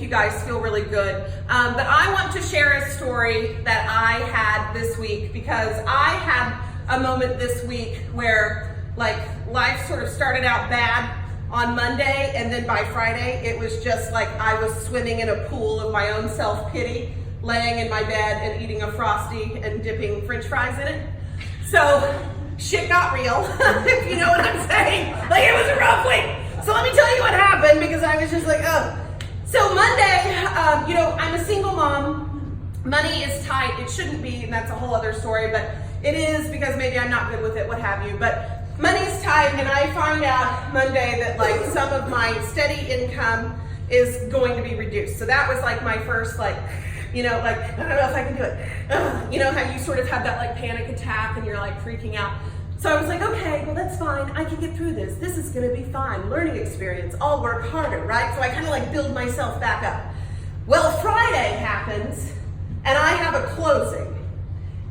you guys feel really good. But I want to share a story that I had this week, because I had a moment this week where like life sort of started out bad on Monday, and then by Friday it was just like I was swimming in a pool of my own self-pity, laying in my bed and eating a Frosty and dipping French fries in it. So shit got real, if you know what I'm saying. Like, it was a rough week. So let me tell you what happened, because I was just like, oh. So Monday, I'm a single mom. Money is tight. It shouldn't be, and that's a whole other story, but it is, because maybe I'm not good with it, what have you. But money's tight, and I find out Monday that like some of my steady income is going to be reduced. So that was like my first I don't know if I can do it. You know how you sort of have that like panic attack and you're like freaking out. So I was like, okay, well that's fine. I can get through this. This is gonna be fine. Learning experience. I'll work harder, right? So I kind of like build myself back up. Well, Friday happens and I have a closing.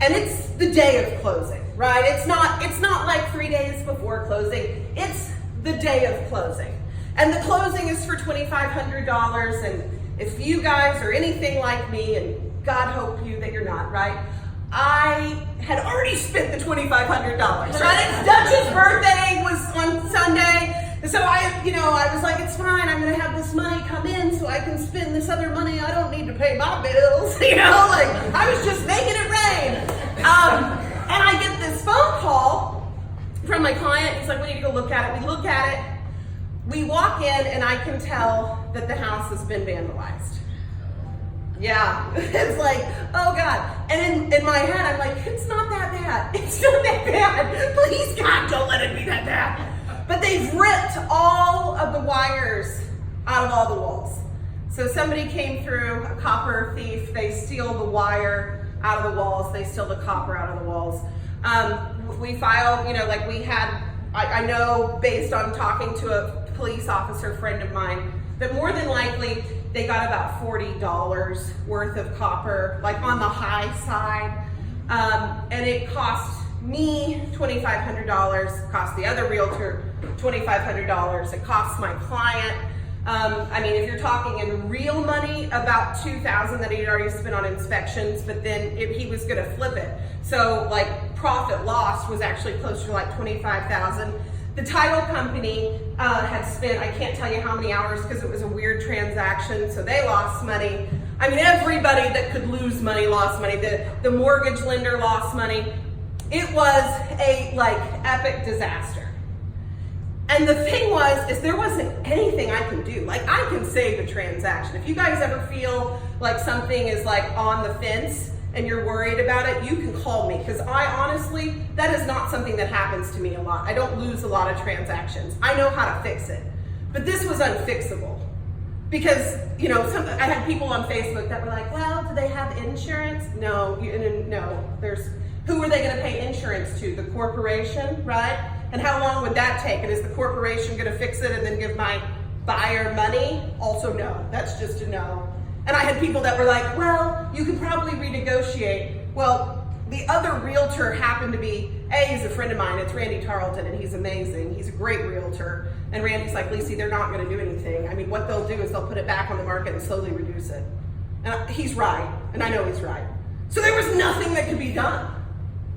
And it's the day of closing, right? It's not like 3 days before closing. It's the day of closing. And the closing is for $2,500. And if you guys are anything like me, and God hope you that you're not, right? I had already spent the $2,500, right? Dutch's birthday was on Sunday. And so I was like, it's fine. I'm going to have this money come in so I can spend this other money. I don't need to pay my bills. I was just making it rain. And I get this phone call from my client. He's like, we need to go look at it. We look at it. We walk in, and I can tell that the house has been vandalized. Yeah, it's like, oh God. And in my head, I'm like, it's not that bad. It's not that bad. Please, God, don't let it be that bad. But they've ripped all of the wires out of all the walls. So somebody came through, a copper thief, they steal the wire out of the walls, they steal the copper out of the walls. We filed, I know based on talking to a police officer friend of mine, that more than likely they got about $40 worth of copper, like on the high side. And it cost me $2,500, cost the other realtor $2,500, it cost my client, if you're talking in real money, about $2,000 that he'd already spent on inspections, but then he was gonna flip it. So like profit loss was actually closer to like $25,000. The title company had spent, I can't tell you how many hours because it was a weird transaction, so they lost money. Everybody that could lose money lost money. The mortgage lender lost money. It was a epic disaster. And the thing is there wasn't anything I can do. I can save a transaction. If you guys ever feel like something is on the fence and you're worried about it, you can call me, because I honestly, that is not something that happens to me a lot. I don't lose a lot of transactions. I know how to fix it. But this was unfixable. Because, I had people on Facebook that were like, well, do they have insurance? No, no. Who are they gonna pay insurance to? The corporation, right? And how long would that take? And is the corporation gonna fix it and then give my buyer money? Also no, that's just a no. And I had people that were like, well, you could probably renegotiate. Well, the other realtor happened to be, he's a friend of mine, it's Randy Tarleton, and he's amazing. He's a great realtor. And Randy's like, Lacey, they're not gonna do anything. What they'll do is they'll put it back on the market and slowly reduce it. And he's right, and I know he's right. So there was nothing that could be done.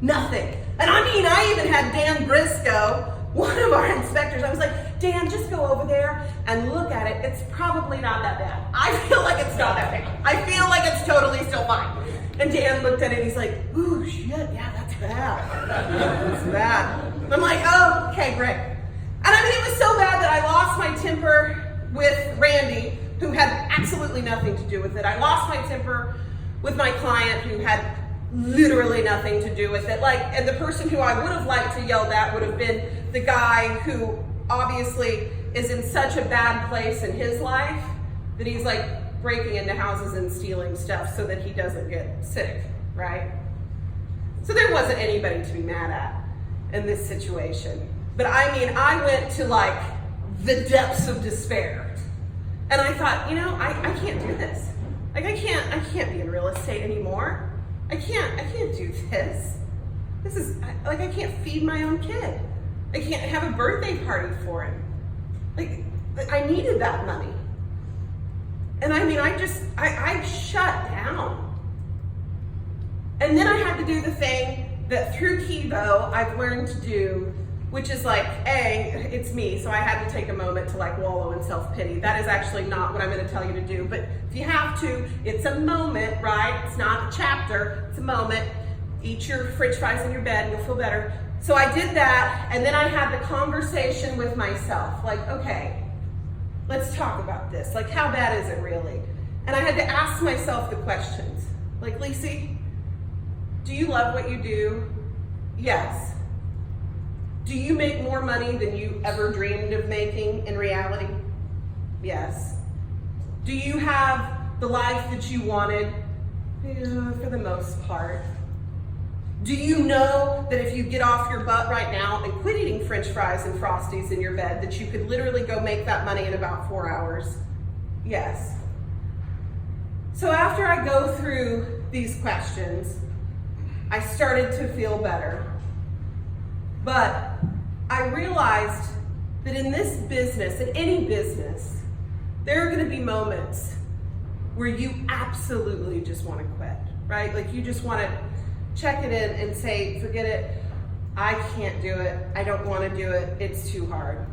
Nothing. And I even had Dan Briscoe, one of our inspectors, I was like, Dan, just go over there and look at it. It's probably not that bad. I feel like it's not that bad. I feel like it's totally still fine. And Dan looked at it and he's like, ooh, shit, yeah, that's bad. That's bad. And I'm like, oh, okay, great. And it was so bad that I lost my temper with Randy, who had absolutely nothing to do with it. I lost my temper with my client, who had literally nothing to do with it. And the person who I would have liked to yell at would have been the guy who obviously is in such a bad place in his life that he's breaking into houses and stealing stuff so that he doesn't get sick, right? So there wasn't anybody to be mad at in this situation. But I went to the depths of despair. And I thought, I can't do this. I can't be in real estate anymore. I can't do this. This is, I can't feed my own kid. I can't have a birthday party for him. I needed that money. And I mean, I shut down. And then I had to do the thing that through Kevo I've learned to do, which is like, it's me, so I had to take a moment to like wallow in self-pity. That is actually not what I'm gonna tell you to do, but if you have to, it's a moment, right? It's not a chapter, it's a moment. Eat your french fries in your bed and you'll feel better. So I did that, and then I had the conversation with myself, like, okay, let's talk about this. Like, how bad is it really? And I had to ask myself the questions. Like, Lacey, do you love what you do? Yes. Do you make more money than you ever dreamed of making in reality? Yes. Do you have the life that you wanted? Yeah, for the most part. Do you know that if you get off your butt right now and quit eating french fries and Frosties in your bed, that you could literally go make that money in about 4 hours? Yes. So after I go through these questions, I started to feel better. But I realized that in this business, in any business, there are gonna be moments where you absolutely just wanna quit, right? Like you just wanna check it in and say, forget it, I can't do it, I don't wanna do it, it's too hard.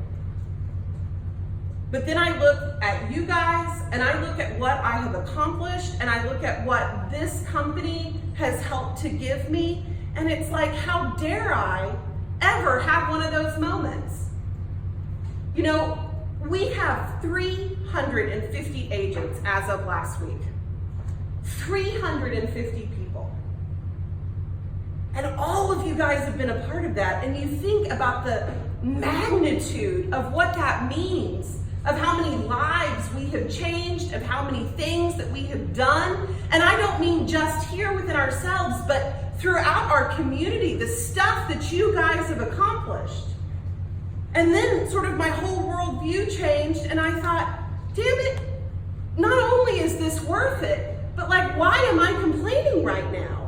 But then I look at you guys and I look at what I have accomplished and I look at what this company has helped to give me, and it's like, how dare I ever have one of those moments? You know, we have 350 agents as of last week. 350 people. And all of you guys have been a part of that, and you think about the magnitude of what that means, of how many lives we have changed, of how many things that we have done. And I don't mean just here within ourselves, but throughout our community, the stuff that you guys have accomplished. And then sort of my whole worldview changed, and I thought, damn it, not only is this worth it, but like, why am I complaining right now?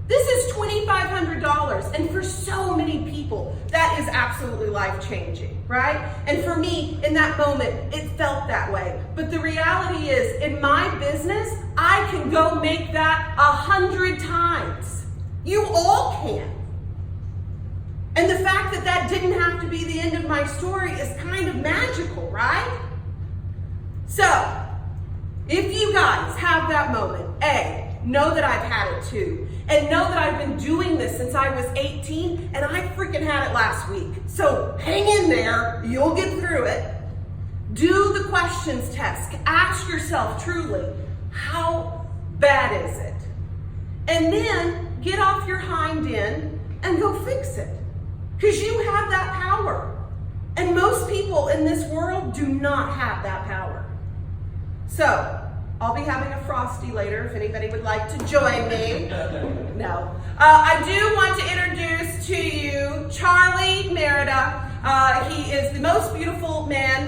This is $2,500, and for so many people, that is absolutely life-changing, right? And for me, in that moment, it felt that way. But the reality is, in my business, I can go make that 100 times. You all can. And the fact that that didn't have to be the end of my story is kind of magical, right? So, if you guys have that moment, know that I've had it too. And know that I've been doing this since I was 18, and I freaking had it last week. So hang in there, you'll get through it. Do the questions test. Ask yourself truly, how bad is it? And then get off your hind end and go fix it. Because you have that power. And most people in this world do not have that power. So, I'll be having a Frosty later if anybody would like to join me. No. I do want to introduce to you Charlie Merida. He is the most beautiful man